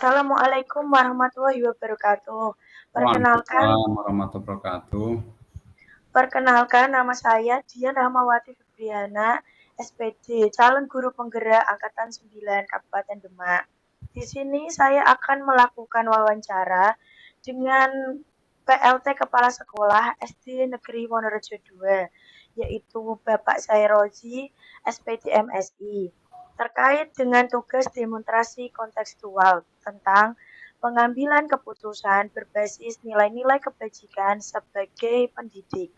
Assalamualaikum warahmatullahi wabarakatuh. Perkenalkan, Waalaikumsalam warahmatullahi wabarakatuh. perkenalkan nama saya Dian Rahmawati Febriana, SPD, calon guru penggerak angkatan 9 Kabupaten Demak. Di sini saya akan melakukan wawancara dengan PLT Kepala Sekolah SD Negeri Wonorejo 2, yaitu Bapak Sairozi, SPD MSI, terkait dengan tugas demonstrasi kontekstual tentang pengambilan keputusan berbasis nilai-nilai kebajikan sebagai pendidik.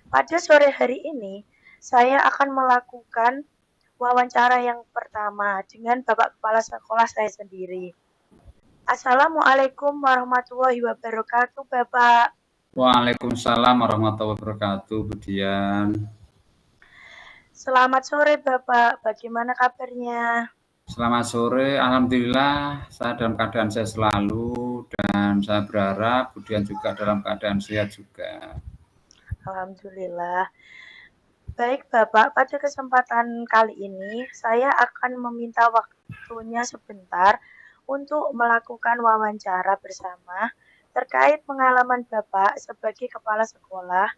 Pada sore hari ini, saya akan melakukan wawancara yang pertama dengan Bapak Kepala Sekolah saya sendiri. Assalamualaikum warahmatullahi wabarakatuh, Bapak. Waalaikumsalam warahmatullahi wabarakatuh, Bu Dian. Selamat sore, Bapak. Bagaimana kabarnya? Selamat sore, alhamdulillah saya dalam keadaan sehat selalu dan saya berharap Bu Dian juga dalam keadaan sehat juga. Alhamdulillah. Baik, Bapak. Pada kesempatan kali ini, saya akan meminta waktunya sebentar untuk melakukan wawancara bersama terkait pengalaman Bapak sebagai kepala sekolah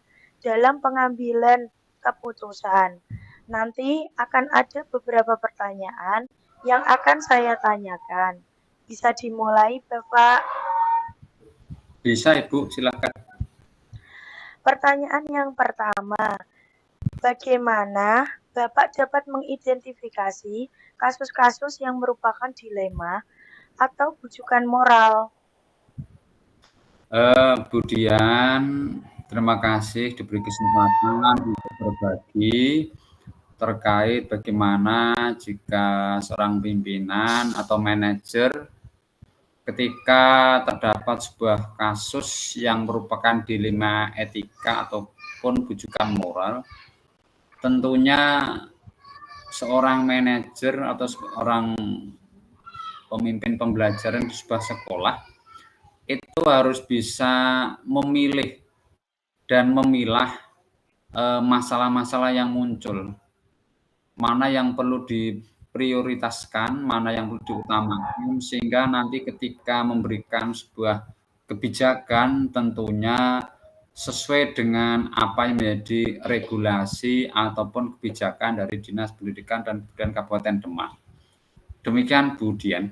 dalam pengambilan keputusan. Nanti akan ada beberapa pertanyaan yang akan saya tanyakan. Bisa dimulai, Bapak? Bisa Ibu, silakan. Pertanyaan yang pertama, bagaimana Bapak dapat mengidentifikasi kasus-kasus yang merupakan dilema atau bujukan moral? Bu Dian, terima kasih diberi kesempatan untuk berbagi terkait bagaimana jika seorang pimpinan atau manajer ketika terdapat sebuah kasus yang merupakan dilema etika ataupun bujukan moral, tentunya seorang manajer atau seorang pemimpin pembelajaran di sebuah sekolah itu harus bisa memilih dan memilah masalah-masalah yang muncul, mana yang perlu diprioritaskan, mana yang perlu diutamakan, sehingga nanti ketika memberikan sebuah kebijakan tentunya sesuai dengan apa yang menjadi regulasi ataupun kebijakan dari Dinas Pendidikan dan Kebudayaan Kabupaten Demak. Demikian Bu Dian.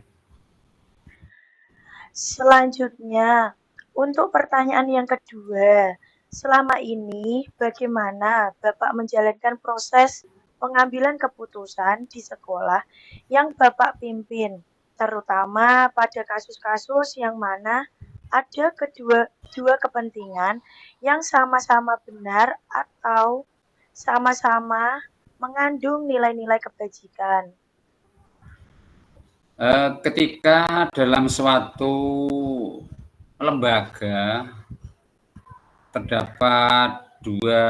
Selanjutnya, untuk pertanyaan yang kedua, selama ini bagaimana Bapak menjalankan proses pengambilan keputusan di sekolah yang Bapak pimpin, terutama pada kasus-kasus yang mana ada dua kepentingan yang sama-sama benar atau sama-sama mengandung nilai-nilai kebajikan. Ketika dalam suatu lembaga terdapat dua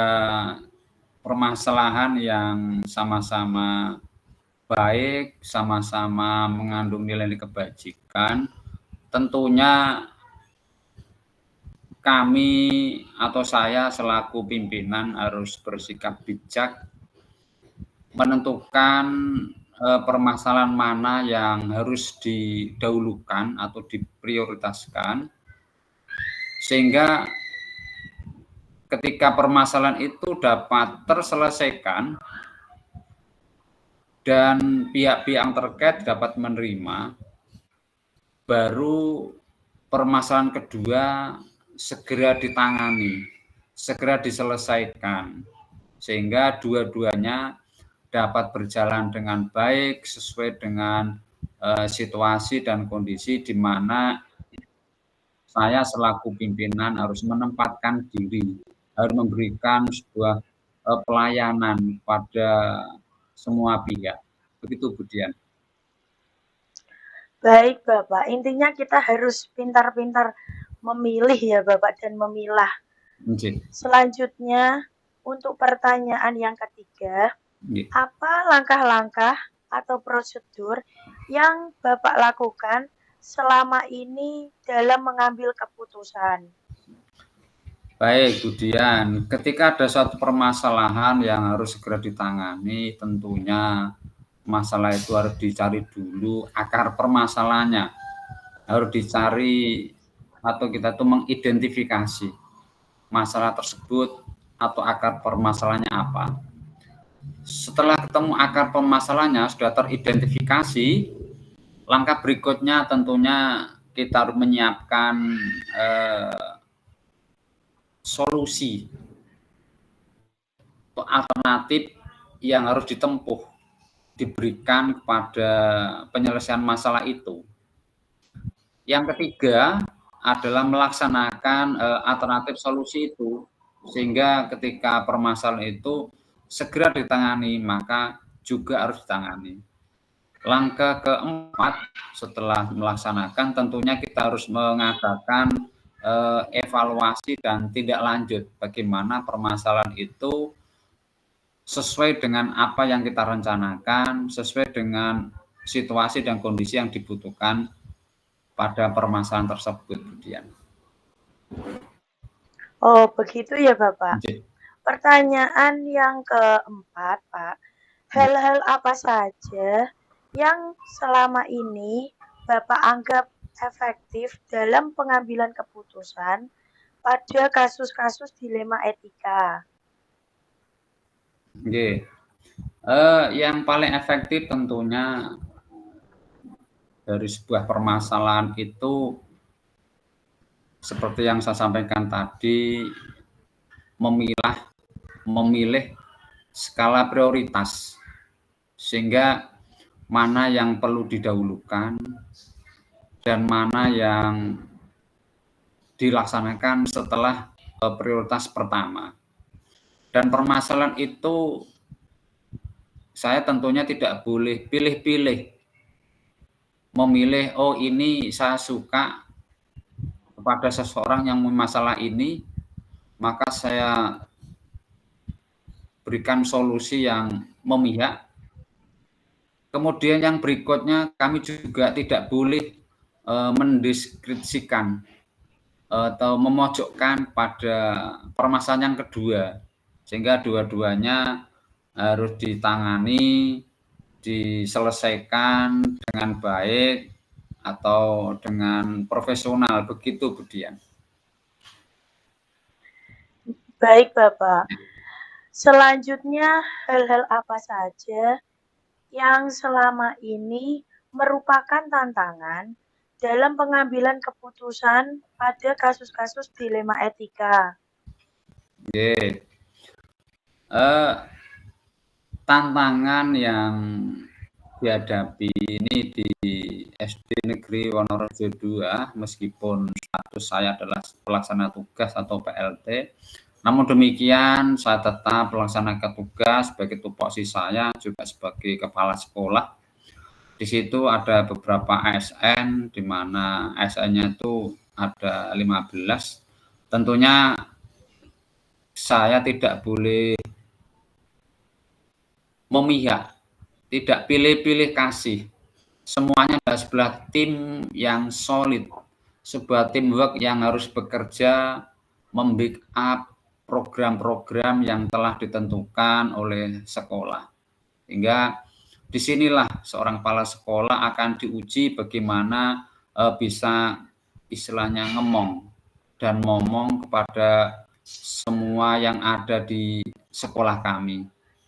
permasalahan yang sama-sama baik, sama-sama mengandung nilai kebajikan, tentunya kami atau saya selaku pimpinan harus bersikap bijak menentukan permasalahan mana yang harus didahulukan atau diprioritaskan, sehingga ketika permasalahan itu dapat terselesaikan dan pihak-pihak yang terkait dapat menerima, baru permasalahan kedua segera ditangani, segera diselesaikan, sehingga dua-duanya dapat berjalan dengan baik sesuai dengan situasi dan kondisi di mana saya selaku pimpinan harus menempatkan diri, harus memberikan sebuah pelayanan pada semua pihak. Begitu Bu Dian. Baik, Bapak. Intinya kita harus pintar-pintar memilih ya, Bapak, dan memilah. Selanjutnya, untuk pertanyaan yang ketiga, apa langkah-langkah atau prosedur yang Bapak lakukan selama ini dalam mengambil keputusan? Baik, Bu Dian. Ketika ada suatu permasalahan yang harus segera ditangani, tentunya masalah itu harus dicari dulu akar permasalahannya. harus dicari atau kita tuh mengidentifikasi masalah tersebut atau akar permasalahannya apa. Setelah ketemu akar permasalahannya sudah teridentifikasi, langkah berikutnya tentunya kita harus menyiapkan solusi atau alternatif yang harus ditempuh, diberikan kepada penyelesaian masalah itu. Yang ketiga adalah melaksanakan alternatif solusi itu, sehingga ketika permasalahan itu segera ditangani, maka juga harus ditangani. Langkah keempat setelah melaksanakan tentunya kita harus mengadakan evaluasi dan tindak lanjut bagaimana permasalahan itu sesuai dengan apa yang kita rencanakan, sesuai dengan situasi dan kondisi yang dibutuhkan pada permasalahan tersebut, kemudian. Oh, begitu ya, Bapak. Pertanyaan yang keempat, Pak. Hal-hal apa saja yang selama ini Bapak anggap efektif dalam pengambilan keputusan pada kasus-kasus dilema etika? Oke. Yang paling efektif tentunya dari sebuah permasalahan itu seperti yang saya sampaikan tadi, memilih skala prioritas, sehingga mana yang perlu didahulukan dan mana yang dilaksanakan setelah prioritas pertama. Dan permasalahan itu saya tentunya tidak boleh pilih-pilih, memilih, oh ini saya suka kepada seseorang yang masalah ini, maka saya berikan solusi yang memihak. Kemudian yang berikutnya, kami juga tidak boleh mendeskripsikan atau memojokkan pada permasalahan yang kedua, sehingga dua-duanya harus ditangani, diselesaikan dengan baik atau dengan profesional, begitu Bu Dian. Baik, Bapak. Selanjutnya, hal-hal apa saja yang selama ini merupakan tantangan dalam pengambilan keputusan pada kasus-kasus dilema etika? Oke. Tantangan yang dihadapi ini di SD Negeri Wonorejo 2, meskipun status saya adalah pelaksana tugas atau PLT, namun demikian saya tetap melaksanakan tugas sebagai tupoksi saya juga sebagai kepala sekolah. Di situ ada beberapa ASN, di mana ASN-nya itu ada 15. Tentunya saya tidak boleh memihak, tidak pilih-pilih kasih. Semuanya adalah sebuah tim yang solid, sebuah teamwork yang harus bekerja membackup program-program yang telah ditentukan oleh sekolah. Hingga disinilah seorang kepala sekolah akan diuji bagaimana bisa istilahnya ngemong dan ngomong kepada semua yang ada di sekolah kami.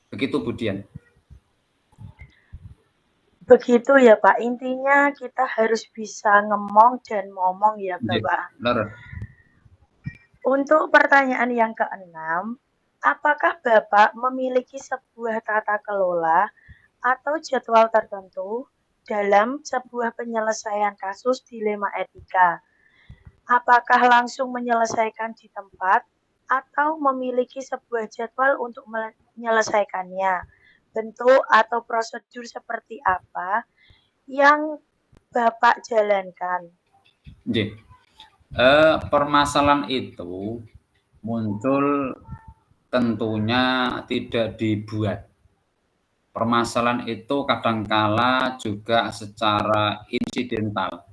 Begitu Bu Dian. Begitu ya Pak, intinya kita harus bisa ngemong dan ngomong ya Bapak. Benar. Untuk pertanyaan yang keenam, apakah Bapak memiliki sebuah tata kelola atau jadwal tertentu dalam sebuah penyelesaian kasus dilema etika? Apakah langsung menyelesaikan di tempat atau memiliki sebuah jadwal untuk menyelesaikannya? Bentuk atau prosedur seperti apa yang Bapak jalankan? Permasalahan itu muncul tentunya tidak dibuat. Permasalahan itu kadangkala juga secara insidental.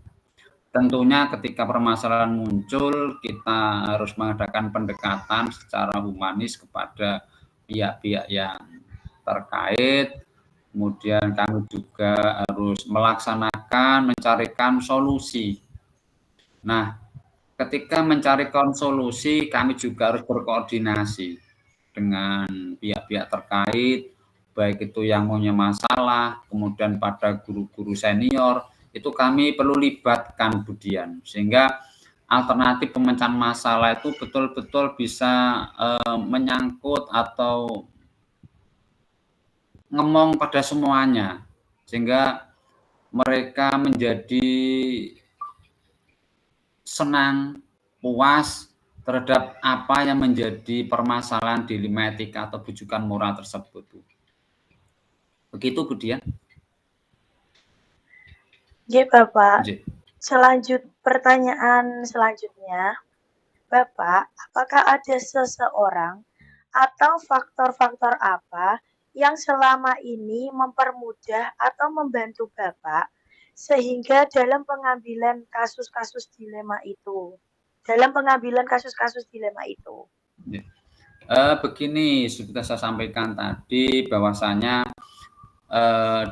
Tentunya ketika permasalahan muncul, kita harus mengadakan pendekatan secara humanis kepada pihak-pihak yang terkait. Kemudian kami juga harus mencarikan solusi Nah, ketika mencari solusi, kami juga harus berkoordinasi dengan pihak-pihak terkait, baik itu yang punya masalah, kemudian pada guru-guru senior, itu kami perlu libatkan Budian, sehingga alternatif pemecahan masalah itu betul-betul bisa menyangkut atau ngomong pada semuanya, sehingga mereka menjadi senang, puas terhadap apa yang menjadi permasalahan dilema etika atau bujukan moral tersebut. Begitu, Budian. Nggih, Bapak. Nggih. Pertanyaan selanjutnya, Bapak, apakah ada seseorang atau faktor-faktor apa yang selama ini mempermudah atau membantu Bapak sehingga dalam pengambilan kasus-kasus dilema itu? Dalam pengambilan kasus-kasus dilema itu. Begini, sudah saya sampaikan tadi bahwasanya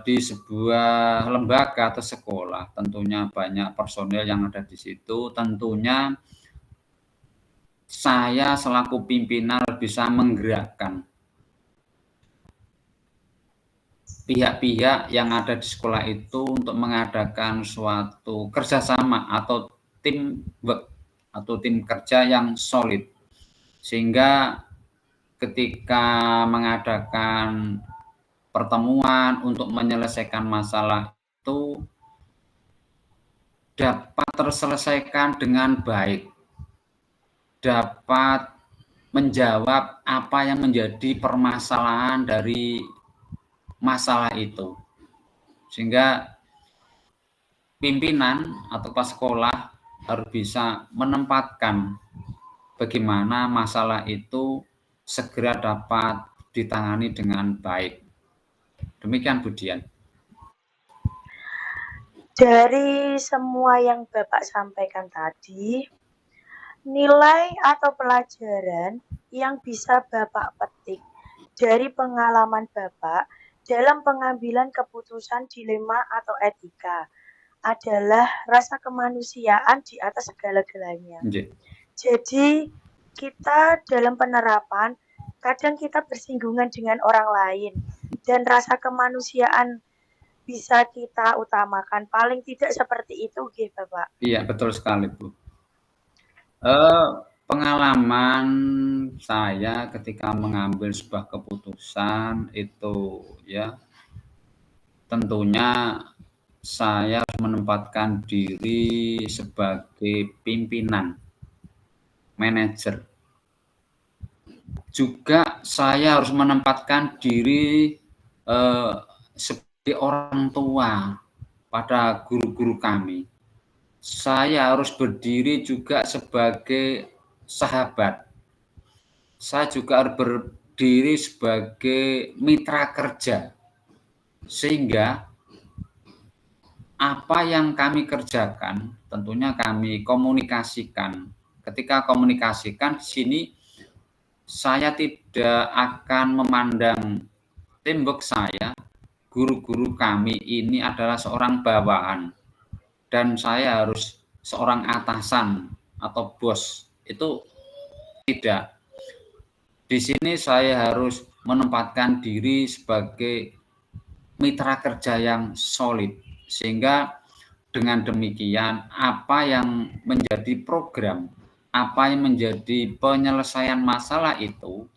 di sebuah lembaga atau sekolah tentunya banyak personil yang ada di situ, tentunya saya selaku pimpinan bisa menggerakkan pihak-pihak yang ada di sekolah itu untuk mengadakan suatu kerjasama atau teamwork atau tim kerja yang solid, sehingga ketika mengadakan pertemuan untuk menyelesaikan masalah itu dapat terselesaikan dengan baik, dapat menjawab apa yang menjadi permasalahan dari masalah itu, sehingga pimpinan atau kepala sekolah harus bisa menempatkan bagaimana masalah itu segera dapat ditangani dengan baik. Demikian, Budian. Dari semua yang Bapak sampaikan tadi, nilai atau pelajaran yang bisa Bapak petik dari pengalaman Bapak dalam pengambilan keputusan dilema atau etika adalah rasa kemanusiaan di atas segala-galanya. Jadi kita dalam penerapan kadang kita bersinggungan dengan orang lain dan rasa kemanusiaan bisa kita utamakan. Paling tidak seperti itu, gitu, Bapak. Iya, betul sekali, Bu. Pengalaman saya ketika mengambil sebuah keputusan itu ya, tentunya saya harus menempatkan diri sebagai pimpinan, manajer. Juga saya harus menempatkan diri sebagai orang tua pada guru-guru kami. Saya harus berdiri juga sebagai sahabat. Saya juga harus berdiri sebagai mitra kerja. Sehingga apa yang kami kerjakan tentunya kami komunikasikan. Ketika komunikasikan di sini saya tidak akan memandang teamwork saya, guru-guru kami ini adalah seorang bawahan dan saya harus seorang atasan atau bos. Itu tidak. Di sini saya harus menempatkan diri sebagai mitra kerja yang solid, sehingga dengan demikian apa yang menjadi program, apa yang menjadi penyelesaian masalah itu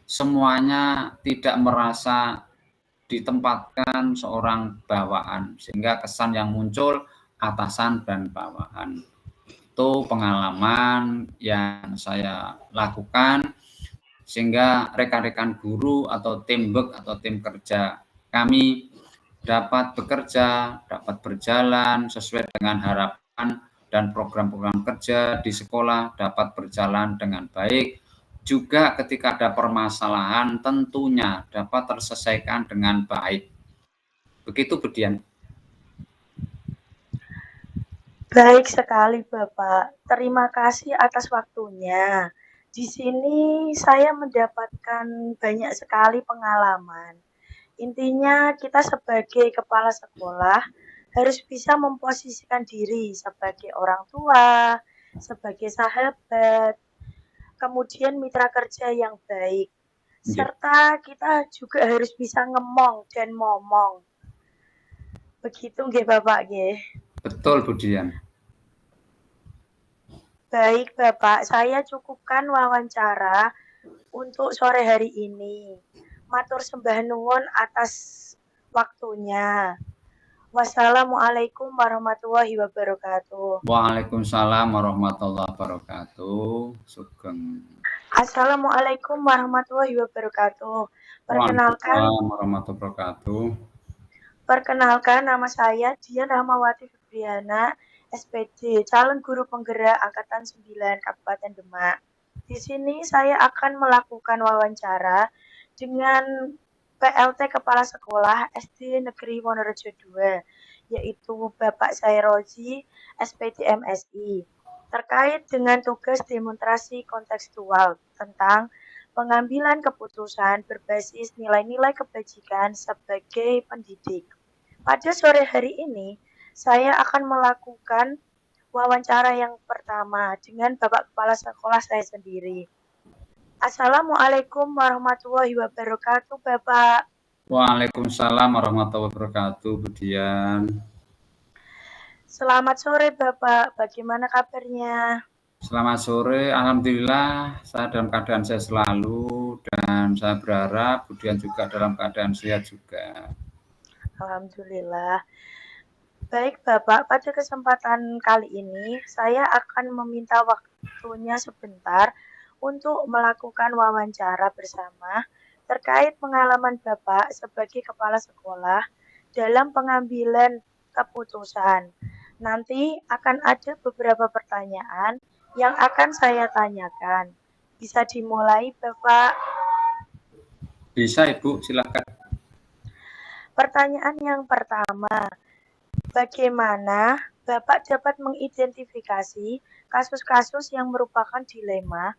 semuanya tidak merasa ditempatkan seorang bawahan, sehingga kesan yang muncul atasan dan bawahan. Itu pengalaman yang saya lakukan sehingga rekan-rekan guru atau teamwork atau tim kerja kami dapat bekerja, dapat berjalan sesuai dengan harapan dan program-program kerja di sekolah dapat berjalan dengan baik. Juga ketika ada permasalahan tentunya dapat terselesaikan dengan baik. Begitu, Budian. Baik sekali, Bapak. Terima kasih atas waktunya. Di sini saya mendapatkan banyak sekali pengalaman. Intinya kita sebagai kepala sekolah harus bisa memposisikan diri sebagai orang tua, sebagai sahabat, kemudian mitra kerja yang baik, Nggih, serta kita juga harus bisa ngemong dan momong. Begitu nggih Bapak nggih. betul Bu Dian. Baik Bapak, saya cukupkan wawancara untuk sore hari ini. Matur sembah nuwun atas waktunya. Wassalamualaikum warahmatullahi wabarakatuh. Waalaikumsalam warahmatullahi wabarakatuh. Sugeng. Assalamualaikum warahmatullahi wabarakatuh. Perkenalkan, Waalaikumsalam warahmatullahi wabarakatuh. perkenalkan nama saya Dian Rahmawati Febriana, SPD, calon guru penggerak angkatan 9 Kabupaten Demak. Di sini saya akan melakukan wawancara dengan PLT Kepala Sekolah SD Negeri Wonorejo 2, yaitu Bapak Sairozi, SPD MSI, terkait dengan tugas demonstrasi kontekstual tentang pengambilan keputusan berbasis nilai-nilai kebajikan sebagai pendidik. Pada sore hari ini, saya akan melakukan wawancara yang pertama dengan Bapak Kepala Sekolah saya sendiri. Assalamualaikum warahmatullahi wabarakatuh, Bapak. Waalaikumsalam warahmatullahi wabarakatuh, Bu Dian. Selamat sore, Bapak. Bagaimana kabarnya? Selamat sore, alhamdulillah saya dalam keadaan sehat selalu dan saya berharap Bu Dian juga dalam keadaan sehat juga. Alhamdulillah. Baik, Bapak. Pada kesempatan kali ini, saya akan meminta waktunya sebentar untuk melakukan wawancara bersama terkait pengalaman Bapak sebagai kepala sekolah dalam pengambilan keputusan. Nanti akan ada beberapa pertanyaan yang akan saya tanyakan. Bisa dimulai, Bapak? Bisa Ibu, silakan. Pertanyaan yang pertama, bagaimana Bapak dapat mengidentifikasi kasus-kasus yang merupakan dilema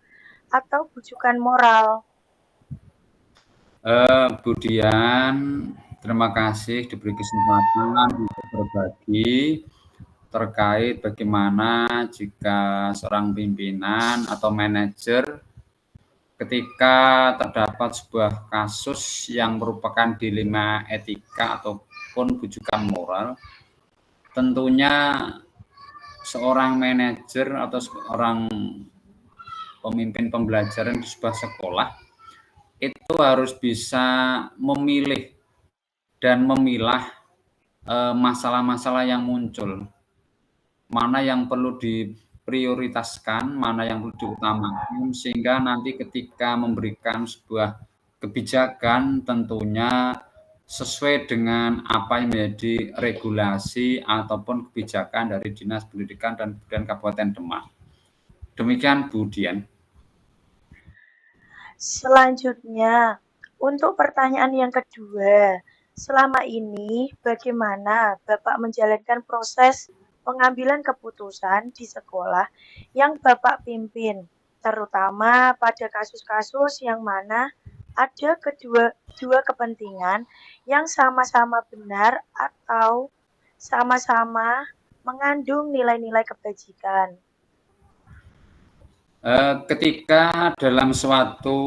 atau bujukan moral? Bu Dian, terima kasih diberi kesempatan untuk berbagi terkait bagaimana jika seorang pimpinan atau manajer ketika terdapat sebuah kasus yang merupakan dilema etika ataupun bujukan moral, tentunya seorang manajer atau seorang pemimpin pembelajaran di sebuah sekolah itu harus bisa memilih dan memilah masalah-masalah yang muncul, mana yang perlu diprioritaskan, mana yang perlu diutamakan, sehingga nanti ketika memberikan sebuah kebijakan tentunya sesuai dengan apa yang menjadi regulasi ataupun kebijakan dari Dinas Pendidikan dan Kebudayaan Kabupaten Demak. Demikian Bu Dian. Selanjutnya, untuk pertanyaan yang kedua, selama ini bagaimana Bapak menjalankan proses pengambilan keputusan di sekolah yang Bapak pimpin, terutama pada kasus-kasus yang mana ada dua kepentingan yang sama-sama benar atau sama-sama mengandung nilai-nilai kebajikan. Ketika dalam suatu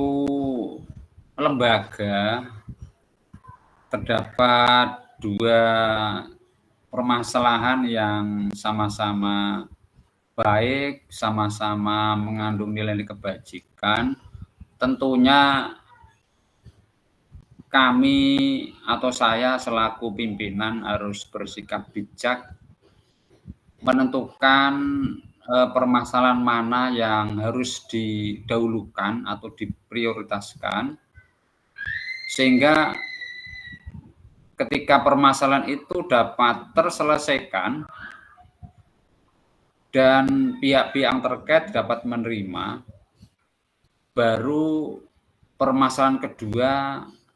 lembaga terdapat dua permasalahan yang sama-sama baik, sama-sama mengandung nilai kebajikan, tentunya kami atau saya selaku pimpinan harus bersikap bijak menentukan permasalahan mana yang harus didahulukan atau diprioritaskan, sehingga ketika permasalahan itu dapat terselesaikan dan pihak-pihak yang terkait dapat menerima, baru permasalahan kedua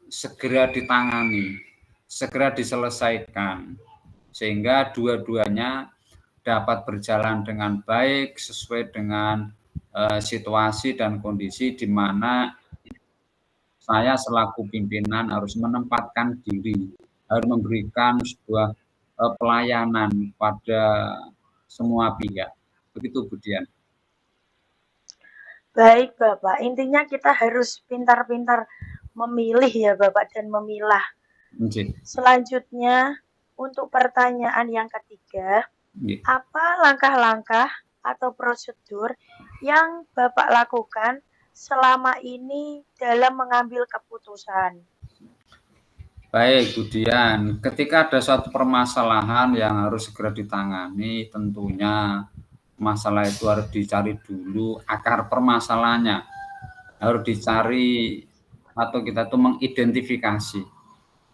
segera ditangani, segera diselesaikan, sehingga dua-duanya dapat berjalan dengan baik sesuai dengan situasi dan kondisi di mana saya selaku pimpinan harus menempatkan diri, harus memberikan sebuah pelayanan pada semua pihak. Begitu, Bu Dian. Baik, Bapak. Intinya kita harus pintar-pintar memilih ya, Bapak, dan memilah. Nggih. Selanjutnya, untuk pertanyaan yang ketiga, Nggih. apa langkah-langkah atau prosedur yang Bapak lakukan selama ini dalam mengambil keputusan? Baik, Bu Dian. Ketika ada suatu permasalahan yang harus segera ditangani, tentunya masalah itu harus dicari dulu akar permasalahannya. Harus dicari atau kita tuh mengidentifikasi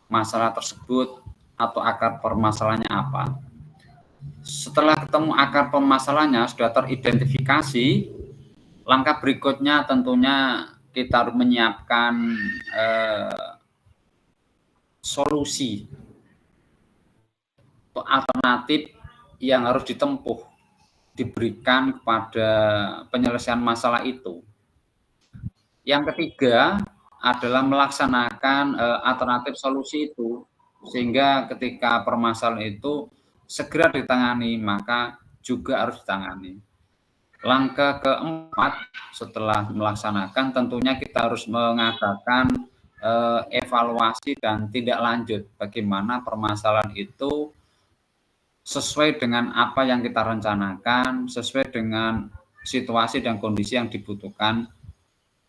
masalah tersebut atau akar permasalahannya apa. Setelah ketemu akar permasalahannya sudah teridentifikasi, langkah berikutnya tentunya kita harus menyiapkan solusi atau alternatif yang harus ditempuh, diberikan kepada penyelesaian masalah itu. Yang ketiga adalah melaksanakan alternatif solusi itu, sehingga ketika permasalahan itu segera ditangani, maka juga harus ditangani. Langkah keempat setelah melaksanakan tentunya kita harus mengadakan evaluasi dan tindak lanjut bagaimana permasalahan itu sesuai dengan apa yang kita rencanakan, sesuai dengan situasi dan kondisi yang dibutuhkan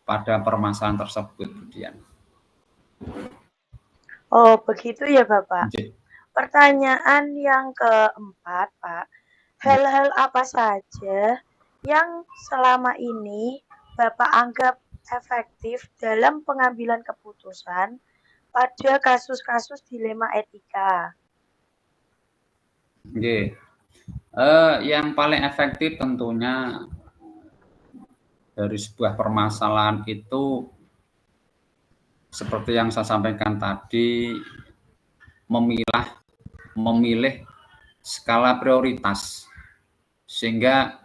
pada permasalahan tersebut, kemudian. Oh, begitu ya, Bapak. Nggih. Pertanyaan yang keempat, Pak. Hal-hal apa saja yang selama ini Bapak anggap efektif dalam pengambilan keputusan pada kasus-kasus dilema etika? Nggih. Yang paling efektif tentunya dari sebuah permasalahan itu seperti yang saya sampaikan tadi, memilih skala prioritas, sehingga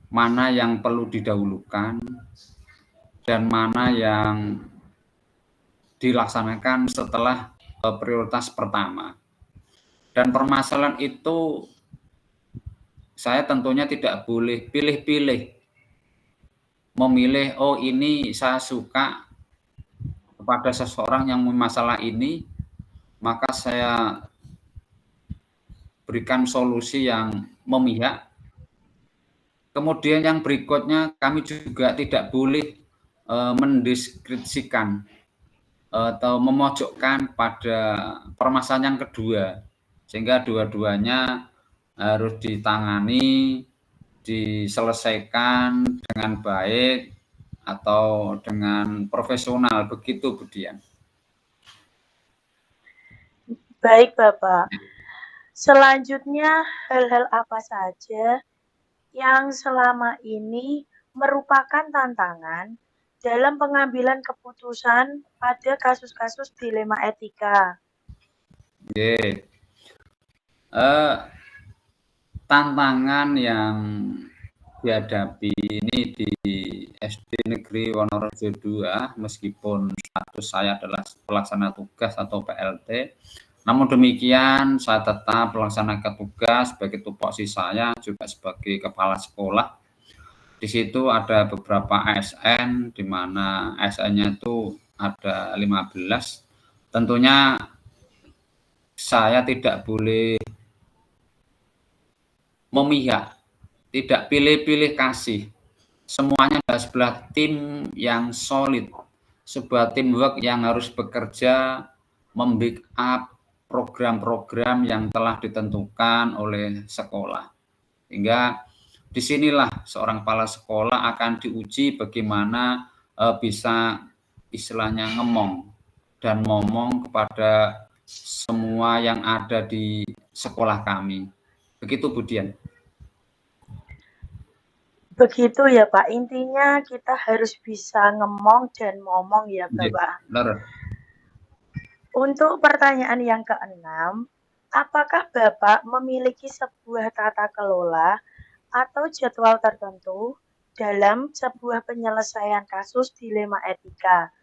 mana yang perlu didahulukan dan mana yang dilaksanakan setelah prioritas pertama. Dan permasalahan itu saya tentunya tidak boleh pilih-pilih, memilih, oh ini saya suka kepada seseorang yang masalah ini, maka saya berikan solusi yang memihak. Kemudian yang berikutnya, kami juga tidak boleh mendeskripsikan atau memojokkan pada permasalahan yang kedua, sehingga dua-duanya harus ditangani, diselesaikan dengan baik atau dengan profesional, begitu, Bu Dian. Baik, Bapak. Selanjutnya, hal-hal apa saja yang selama ini merupakan tantangan dalam pengambilan keputusan pada kasus-kasus dilema etika? Oke. Tantangan yang dihadapi ini di SD Negeri Wonorejo 2, meskipun status saya adalah pelaksana tugas atau PLT, namun demikian saya tetap melaksanakan tugas sebagai tupoksi saya juga sebagai kepala sekolah. Di situ ada beberapa ASN, di mana ASN-nya itu ada 15. Tentunya saya tidak boleh memihak, tidak pilih-pilih kasih. Semuanya adalah sebuah tim yang solid, sebuah teamwork yang harus bekerja membackup program-program yang telah ditentukan oleh sekolah. Hingga disinilah seorang kepala sekolah akan diuji bagaimana bisa istilahnya ngemong dan ngomong kepada semua yang ada di sekolah kami. Begitu, Bu Dian. Begitu ya, Pak. Intinya kita harus bisa ngemong dan ngomong ya, Bapak. Benar. Untuk pertanyaan yang keenam, apakah Bapak memiliki sebuah tata kelola atau jadwal tertentu dalam sebuah penyelesaian kasus dilema etika?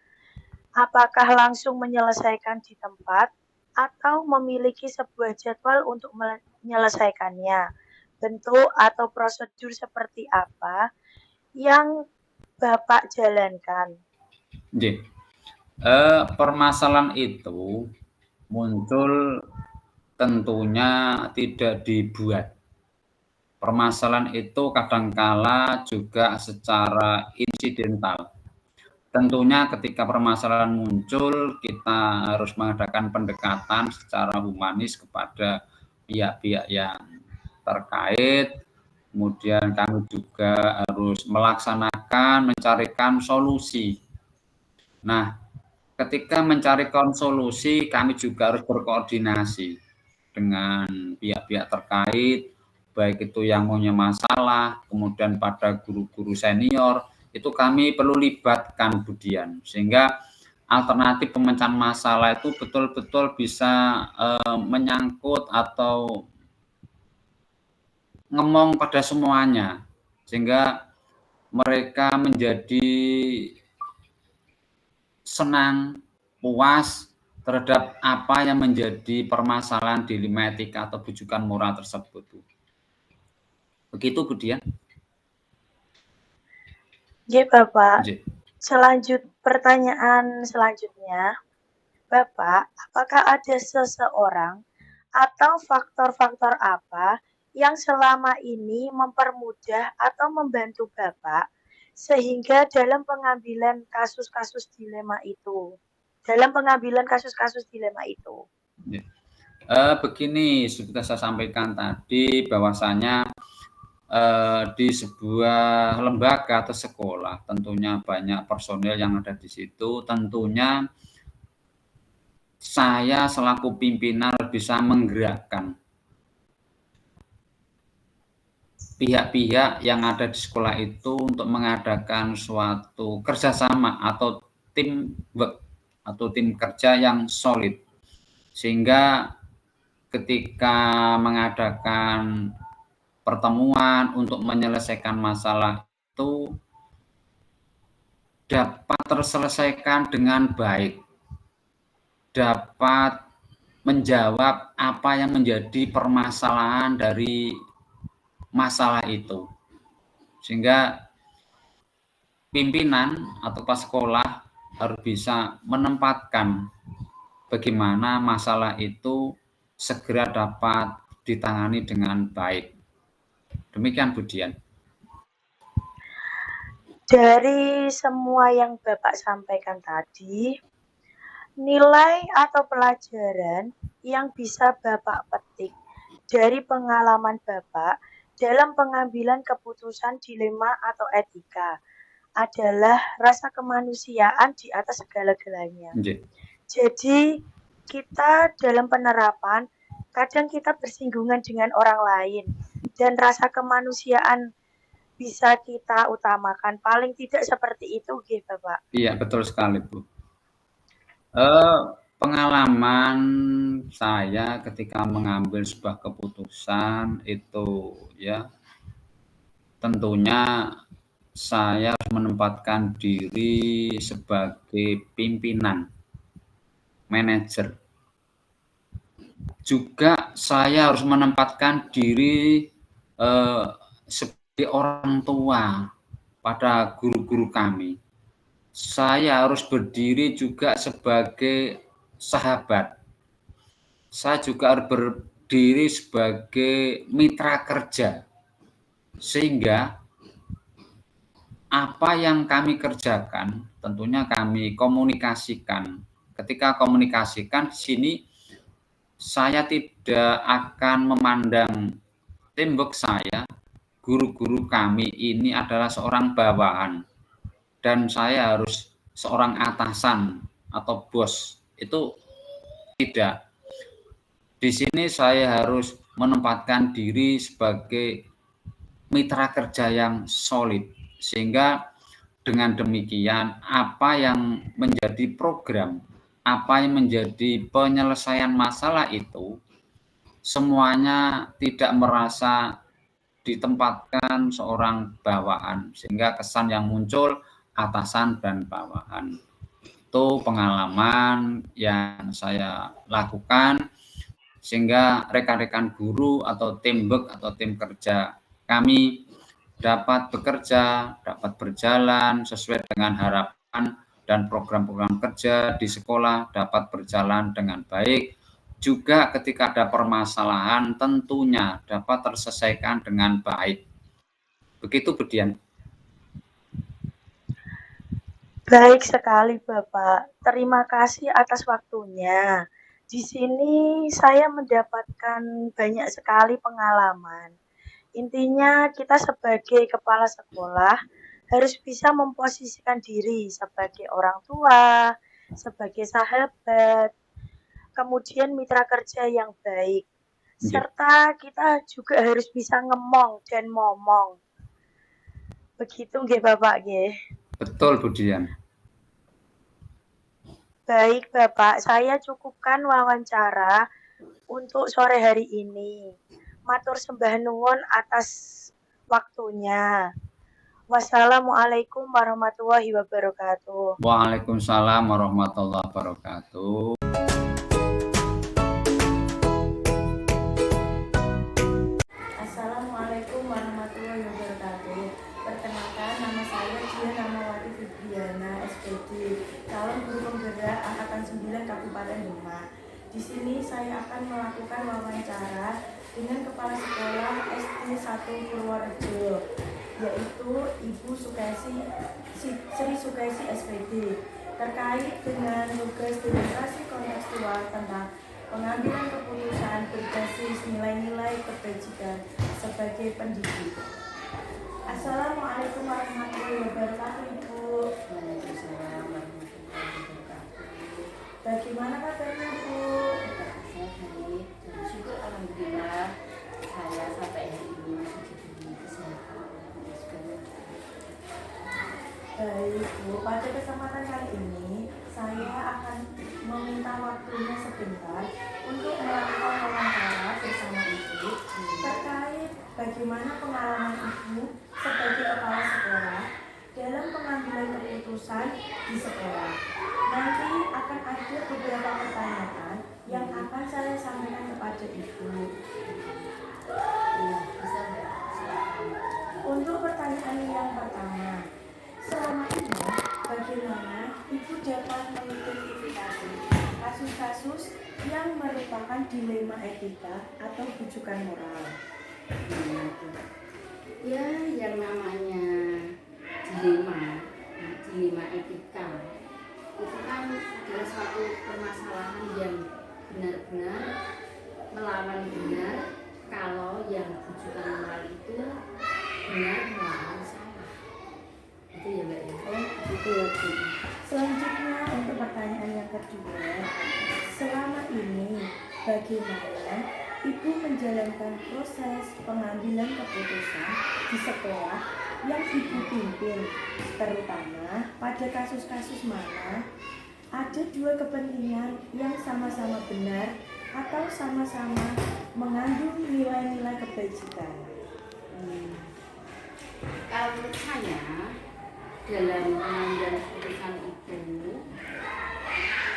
Apakah langsung menyelesaikan di tempat atau memiliki sebuah jadwal untuk menyelesaikannya? Bentuk atau prosedur seperti apa yang Bapak jalankan? Nggih. Permasalahan itu muncul tentunya tidak dibuat. Permasalahan itu kadangkala juga secara insidental. Tentunya ketika permasalahan muncul, kita harus mengadakan pendekatan secara humanis kepada pihak-pihak yang terkait. Kemudian kami juga harus melaksanakan, mencarikan solusi. Nah, ketika mencari solusi, kami juga harus berkoordinasi dengan pihak-pihak terkait, baik itu yang punya masalah, kemudian pada guru-guru senior, itu kami perlu libatkan Budian, sehingga alternatif pemecahan masalah itu betul-betul bisa menyangkut atau ngomong pada semuanya, sehingga mereka menjadi senang, puas terhadap apa yang menjadi permasalahan dilema etika atau bujukan moral tersebut. Begitu, Budian. Ya, Bapak. Pertanyaan selanjutnya, Bapak, apakah ada seseorang atau faktor-faktor apa yang selama ini mempermudah atau membantu Bapak sehingga dalam pengambilan kasus-kasus dilema itu? Begini, sudah saya sampaikan tadi bahwasanya di sebuah lembaga atau sekolah tentunya banyak personil yang ada di situ. Tentunya saya selaku pimpinan bisa menggerakkan pihak-pihak yang ada di sekolah itu untuk mengadakan suatu kerjasama atau teamwork atau tim kerja yang solid, sehingga ketika mengadakan pertemuan untuk menyelesaikan masalah itu dapat terselesaikan dengan baik, dapat menjawab apa yang menjadi permasalahan dari masalah itu, sehingga pimpinan atau pas sekolah harus bisa menempatkan bagaimana masalah itu segera dapat ditangani dengan baik. Demikian, Budian. Dari semua yang Bapak sampaikan tadi, nilai atau pelajaran yang bisa Bapak petik dari pengalaman Bapak dalam pengambilan keputusan dilema atau etika adalah rasa kemanusiaan di atas segala-galanya. Jadi kita dalam penerapan kadang kita bersinggungan dengan orang lain dan rasa kemanusiaan bisa kita utamakan. Paling tidak seperti itu, Bapak. Iya, betul sekali, Bu. Pengalaman saya ketika mengambil sebuah keputusan itu ya, tentunya saya harus menempatkan diri sebagai pimpinan, manajer. Juga saya harus menempatkan diri sebagai orang tua pada guru-guru kami. Saya harus berdiri juga sebagai sahabat. Saya juga harus berdiri sebagai mitra kerja. Sehingga apa yang kami kerjakan tentunya kami komunikasikan. Ketika komunikasikan di sini saya tidak akan memandang teamwork saya, guru-guru kami ini adalah seorang bawahan dan saya harus seorang atasan atau bos. Itu tidak. Di sini saya harus menempatkan diri sebagai mitra kerja yang solid, sehingga dengan demikian apa yang menjadi program, apa yang menjadi penyelesaian masalah itu semuanya tidak merasa ditempatkan seorang bawahan, sehingga kesan yang muncul atasan dan bawahan. foto pengalaman yang saya lakukan sehingga rekan-rekan guru atau teamwork atau tim kerja kami dapat bekerja, dapat berjalan sesuai dengan harapan dan program-program kerja di sekolah dapat berjalan dengan baik. Juga ketika ada permasalahan tentunya dapat terselesaikan dengan baik. Begitu, Bu Dian. Baik sekali, Bapak. Terima kasih atas waktunya. Di sini saya mendapatkan banyak sekali pengalaman. Intinya, kita sebagai kepala sekolah harus bisa memposisikan diri sebagai orang tua, sebagai sahabat, kemudian mitra kerja yang baik. Nggih, Serta kita juga harus bisa ngemong dan ngomong. Begitu nggih Bapak nggih. betul Bu Dian. Baik Bapak, saya cukupkan wawancara untuk sore hari ini. Matur sembah nuwun atas waktunya. Wassalamualaikum warahmatullahi wabarakatuh. Waalaikumsalam warahmatullahi wabarakatuh. Assalamualaikum warahmatullahi wabarakatuh. Perkenalkan, nama saya Dia Namawati Fibriana, SPD, calon guru penggerak Angkatan 9 Kabupaten Demak. Di sini saya akan melakukan wawancara dengan Kepala Sekolah SD 1 Purworejo, yaitu Ibu Sri Sukaisi SPD, terkait dengan tugas demonstrasi kontekstual tentang pengambilan keputusan berbasis nilai-nilai kebajikan sebagai pendidik. Assalamualaikum warahmatullahi wabarakatuh, Ibu. Waalaikumsalam warahmatullahi wabarakatuh. Bagaimana kabarnya, Bu? Saya baik dan syukur alhamdulillah saya sampai hari ini masih diberi kesehatan oleh Allah Subhanahu wa Ta'ala. Baik, Bu. Pada kesempatan kali ini saya akan meminta waktunya sebentar untuk melakukan wawancara bersama Ibu terkait bagaimana pengalaman Ibu sebagai kepala sekolah dalam pengambilan keputusan di sekolah. Nanti akan ada beberapa pertanyaan yang akan saya sampaikan kepada Ibu. Ya, bisa Mbak? Silakan. Untuk pertanyaan yang pertama, selama ini bagaimana Ibu dapat mengidentifikasi kasus-kasus yang merupakan dilema etika atau rujukan moral? Ya, yang namanya dilema, dilema etika itu kan adalah suatu permasalahan yang benar-benar melawan benar kalau yang rujukan moral itu benar melawan salah. Itu ya Mbak ya. Begitu ya, Bu. Selanjutnya untuk pertanyaan yang kedua, selama ini bagaimana Ibu menjalankan proses pengambilan keputusan di sekolah yang Ibu pimpin, terutama pada kasus-kasus mana ada dua kepentingan yang sama-sama benar atau sama-sama mengandung nilai-nilai kebajikan? Kalau menurut saya dalam pengambilan keputusan itu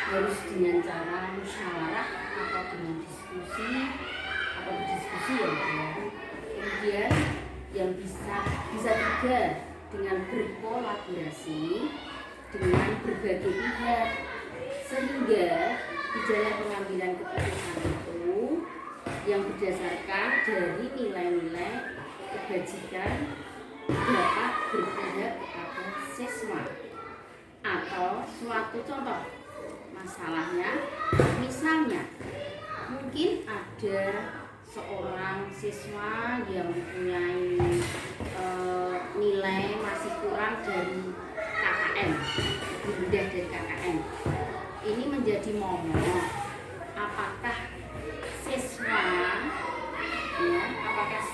harus dengan cara musyawarah atau dengan diskusi atau berdiskusi ya Mbak ya. Kemudian yang bisa juga dengan berkolaborasi dengan berbagai pihak sehingga di dalam pengambilan keputusan itu yang berdasarkan dari nilai-nilai kebajikan dapat berpihak kepada siswa. Atau suatu contoh masalahnya, misalnya mungkin ada seorang siswa yang mempunyai nilai masih kurang dari KKM, lebih rendah dari KKM. Ini menjadi momok apakah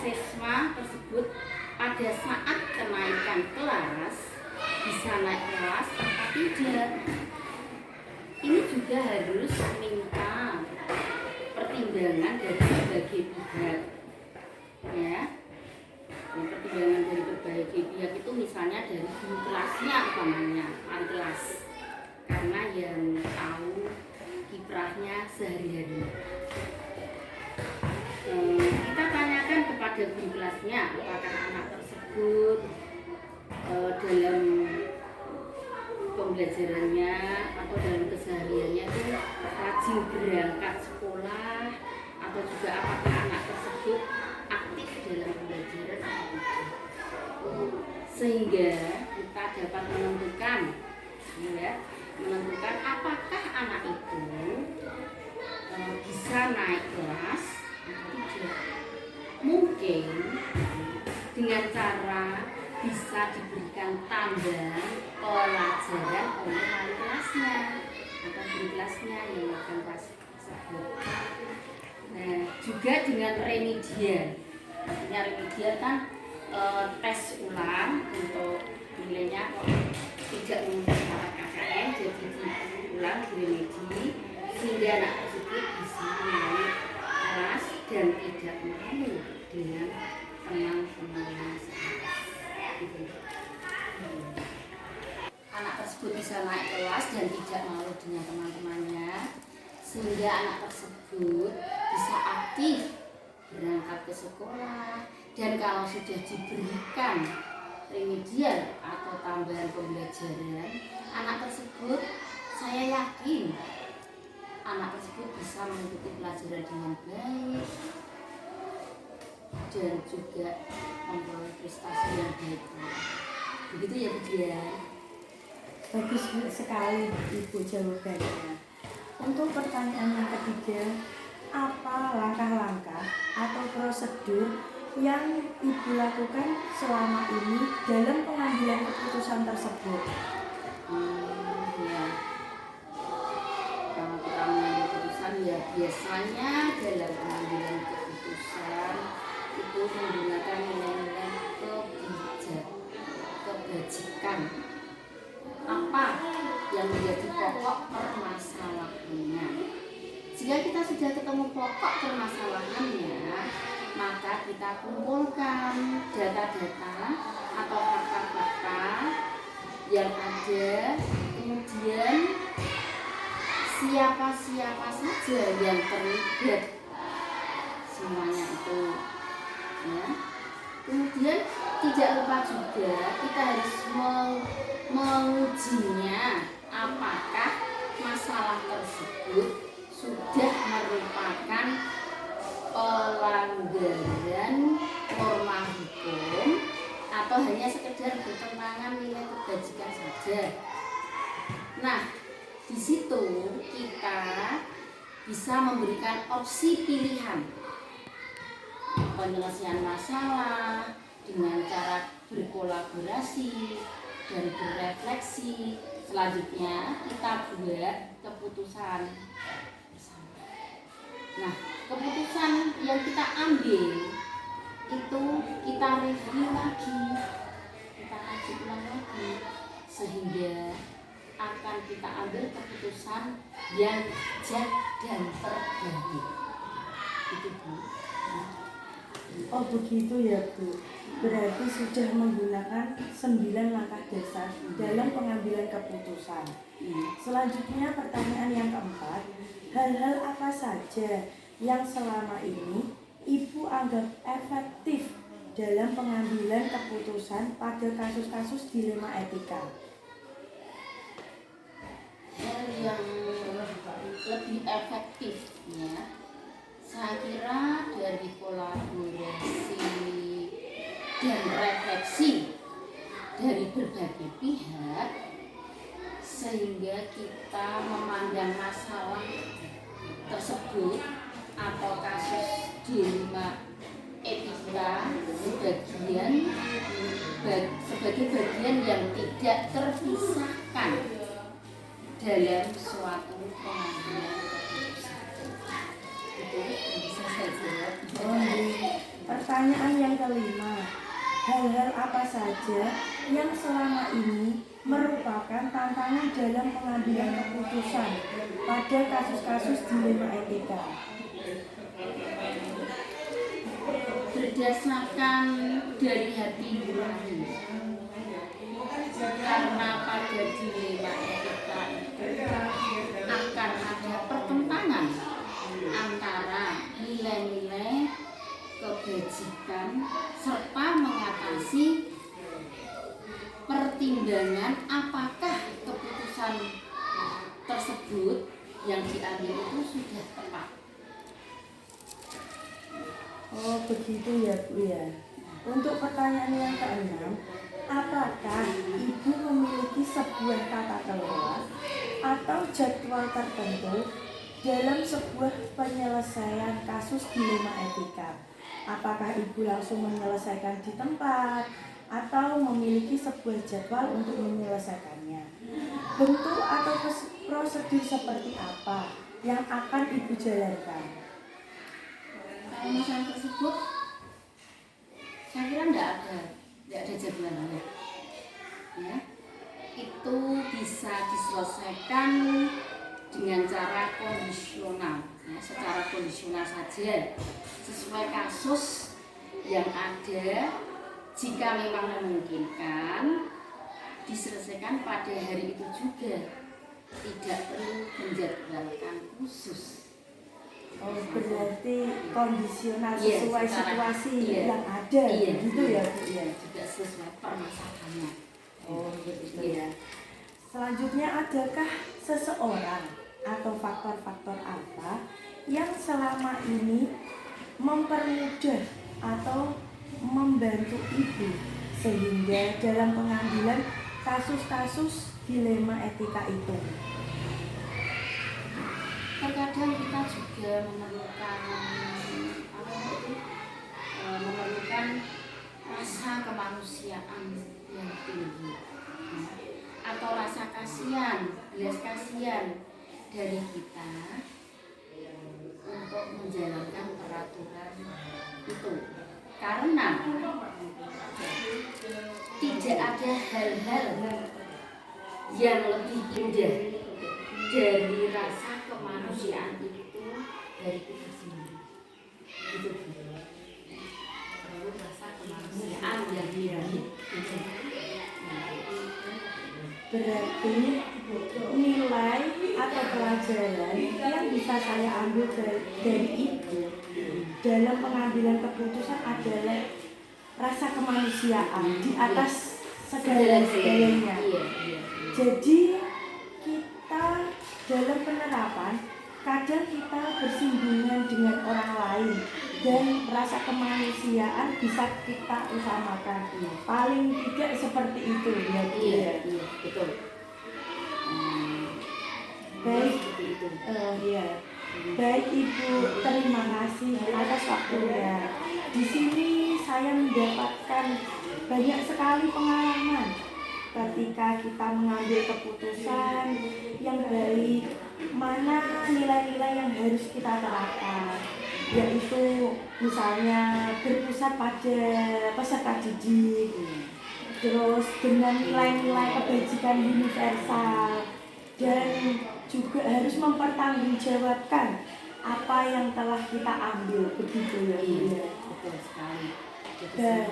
siswa tersebut pada saat kenaikan kelas bisa naik kelas atau tidak. Ini juga harus minta pertimbangan dari berbagai pihak ya. Pertimbangan dari berbagai pihak itu misalnya dari guru kelasnya umpamanya, wali kelas, karena karena yang tahu kiprahnya sehari-hari. Kita tanyakan kepada guru kelasnya apakah anak tersebut dalam pembelajarannya atau dalam kesehariannya itu rajin berangkat sekolah, atau juga apakah anak tersebut aktif dalam pembelajaran atau tidak, sehingga kita dapat menentukan apakah anak itu bisa naik kelas atau tidak. Mungkin dengan cara bisa diberikan tambahan pelajaran oleh wali kelasnya atau guru kelasnya yang melakukan kelas tersebut. Nah, juga dengan remedial. Artinya remedial kan tes ulang untuk nilainya tidak menggunakan KKM, jadi diulang di remedi sehingga anak tersebut bisa naik kelas dan tidak malu dengan teman-temannya. Anak tersebut bisa naik kelas dan tidak malu dengan teman-temannya, sehingga anak tersebut bisa aktif berangkat ke sekolah. Dan kalau sudah diberikan remedial atau tambahan pembelajaran, anak tersebut, saya yakin anak tersebut bisa mengikuti pelajaran dengan baik dan juga memperoleh prestasi yang baik. Begitu ya, Bu Dian? Bagus sekali Ibu jawabannya. Untuk pertanyaan yang ketiga, apa langkah-langkah atau prosedur yang Ibu lakukan selama ini dalam pengambilan keputusan tersebut? Ya. Kalau kita mengambil keputusan, ya biasanya dalam pengambilan keputusan itu menggunakan nilai-nilai kebajikan. Apa yang menjadi pokok permasalahannya? Jika kita sudah ketemu pokok permasalahannya, maka kita kumpulkan data-data atau fakta-fakta yang ada, kemudian siapa-siapa saja yang terlibat, semuanya itu, ya. Kemudian tidak lupa juga kita harus mengujinya apakah masalah tersebut sudah merupakan pelanggaran norma hukum atau hanya sekedar bertentangan nilai kebajikan saja. Nah, di situ kita bisa memberikan opsi pilihan penyelesaian masalah dengan cara berkolaborasi dan berefleksi. Selanjutnya kita buat keputusan bersama. Nah, keputusan yang kita ambil itu kita review lagi, kita kaji ulang lagi, sehingga akan kita ambil keputusan yang bijak dan terbaik. Itu Bu. Oh begitu ya Bu. Berarti sudah menggunakan 9 langkah dasar dalam pengambilan keputusan. Selanjutnya pertanyaan yang keempat, hal-hal apa saja yang selama ini Ibu anggap efektif dalam pengambilan keputusan pada kasus-kasus dilema etika? Hal yang lebih efektif, ya, saya kira dari kolaborasi dan refleksi dari berbagai pihak, sehingga kita memandang masalah tersebut atau kasus dilema etika sebagai bagian yang tidak terpisahkan dalam suatu pengambilan keputusan. Itu bisa saya jawab. Pertanyaan yang kelima, hal-hal apa saja yang selama ini merupakan tantangan dalam pengambilan keputusan pada kasus-kasus dilema etika? Berdasarkan dari hati nurani, karena pada dilema etika itu akan ada pertentangan antara nilai-nilai kebajikan serta mengatasi pertimbangan apakah keputusan tersebut yang diambil itu sudah tepat. Oh begitu ya Bu ya. Untuk pertanyaan yang keenam, apakah Ibu memiliki sebuah tata kelola atau jadwal tertentu dalam sebuah penyelesaian kasus dilema etika? Apakah Ibu langsung menyelesaikan di tempat atau memiliki sebuah jadwal untuk menyelesaikannya? Bentuk atau prosedur seperti apa yang akan Ibu jalankan? Kalau masalah tersebut, saya kira tidak ada jadwalnya. Ya, itu bisa diselesaikan dengan cara kondisional, ya, secara kondisional saja, sesuai kasus yang ada. Jika memang memungkinkan, diselesaikan pada hari itu juga, tidak perlu menjadwalkan khusus. Oh, berarti kondisional Iya, sesuai secara- situasi iya. yang ada, Iya, gitu ya Bu ya. juga sesuai permasalahannya. Oh, begitu ya. Selanjutnya, adakah seseorang atau faktor-faktor apa yang selama ini mempermudah atau membantu Ibu sehingga dalam pengambilan kasus-kasus dilema etika itu? Terkadang kita juga memerlukan memerlukan rasa kemanusiaan yang tinggi, ya, atau rasa kasihan, belas kasihan dari kita untuk menjalankan peraturan itu, karena tidak ada hal-hal yang lebih indah dari rasa kemanusiaan itu dari kita sendiri. Itu perlu rasa kemanusiaan yang baik. Berarti nilai atau pelajaran yang bisa saya ambil dari Ibu dalam pengambilan keputusan adalah rasa kemanusiaan di atas segala-galanya. Jadi kita dalam penerapan kadang kita bersinggungan dengan orang lain dan rasa kemanusiaan bisa kita utamakan. Paling tidak seperti itu ya Bu. Iya, betul. Baik, Seperti itu. iya. Baik Ibu, terima kasih atas waktunya. Di sini saya mendapatkan banyak sekali pengalaman ketika kita mengambil keputusan yang baik, mana nilai-nilai yang harus kita terapkan, yaitu misalnya berpusat pada peserta didik, terus dengan nilai-nilai kebajikan universal, dan juga harus mempertanggungjawabkan apa yang telah kita ambil, begitu ya Bu ya. Betul sekali. Dan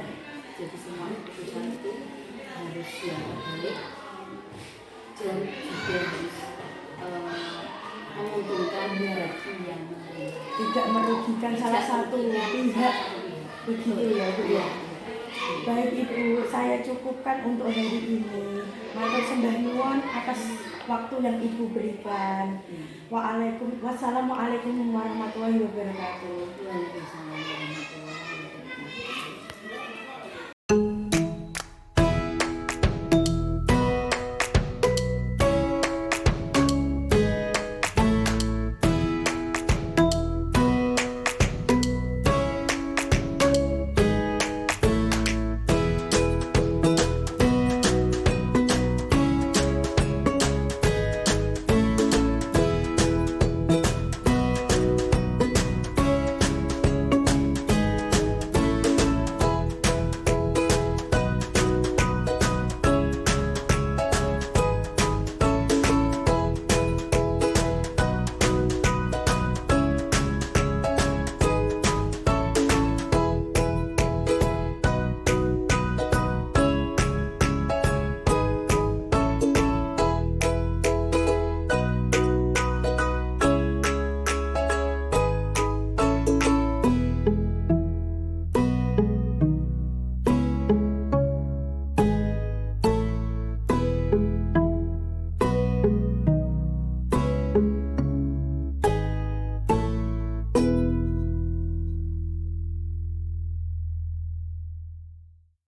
Jadi semua keputusan itu harus yang terbaik dan juga harus menguntungkan bagi yang lain. tidak merugikan salah satu pihak, begitu ya Bu ya. Baik Ibu, saya cukupkan untuk hari ini. Matur sembah nuwun atas waktu yang Ibu berikan. Wassalamualaikum warahmatullahi wabarakatuh. Waalaikumsalam warahmatullahi wabarakatuh.